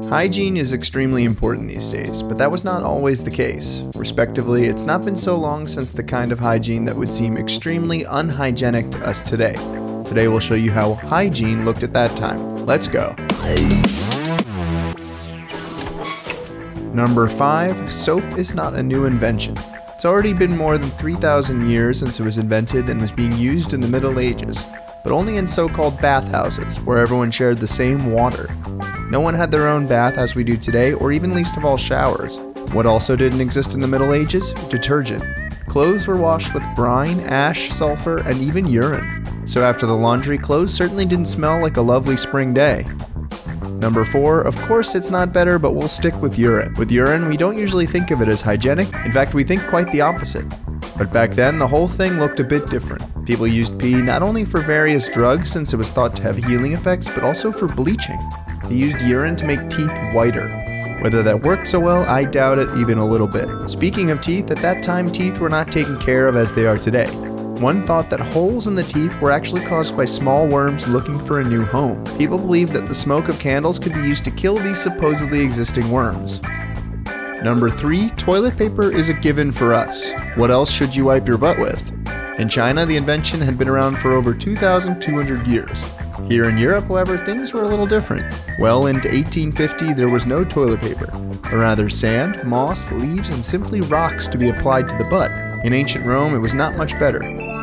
Hygiene is extremely important these days, but that was not always the case. Respectively, it's not been so long since the kind of hygiene that would seem extremely unhygienic to us today. Today we'll show you how hygiene looked at that time. Let's go. Number 5. Soap is not a new invention. It's already been more than 3,000 years since it was invented and was being used in the Middle Ages, but only in so-called bathhouses, where everyone shared the same water. No one had their own bath as we do today, or even least of all showers. What also didn't exist in the Middle Ages? Detergent. Clothes were washed with brine, ash, sulfur, and even urine. So after the laundry, clothes certainly didn't smell like a lovely spring day. Number 4, of course it's not better, but we'll stick with urine. With urine, we don't usually think of it as hygienic. In fact, we think quite the opposite. But back then, the whole thing looked a bit different. People used pee not only for various drugs, since it was thought to have healing effects, but also for bleaching. They used urine to make teeth whiter. Whether that worked so well, I doubt it even a little bit. Speaking of teeth, at that time teeth were not taken care of as they are today. One thought that holes in the teeth were actually caused by small worms looking for a new home. People believed that the smoke of candles could be used to kill these supposedly existing worms. Number 3, toilet paper is a given for us. What else should you wipe your butt with? In China, the invention had been around for over 2,200 years. Here in Europe, however, things were a little different. Well into 1850, there was no toilet paper, but rather sand, moss, leaves, and simply rocks to be applied to the butt. In ancient Rome, it was not much better.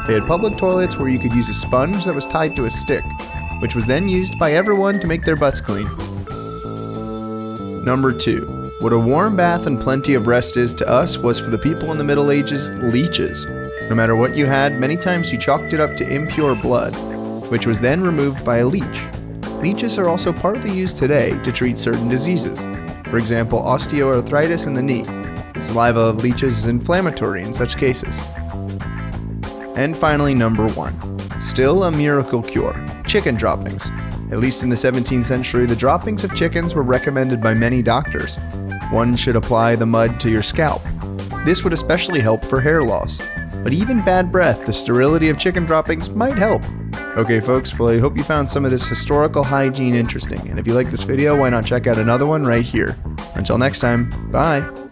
They had public toilets where you could use a sponge that was tied to a stick, which was then used by everyone to make their butts clean. Number 2. What a warm bath and plenty of rest is to us was for the people in the Middle Ages leeches. No matter what you had, many times you chalked it up to impure blood, which was then removed by a leech. Leeches are also partly used today to treat certain diseases. For example, osteoarthritis in the knee. The saliva of leeches is inflammatory in such cases. And finally, number 1. Still a miracle cure. Chicken droppings. At least in the 17th century, the droppings of chickens were recommended by many doctors. One should apply the mud to your scalp. This would especially help for hair loss. But even bad breath, the sterility of chicken droppings might help. Okay folks, well I hope you found some of this historical hygiene interesting, and if you like this video, why not check out another one right here. Until next time, bye!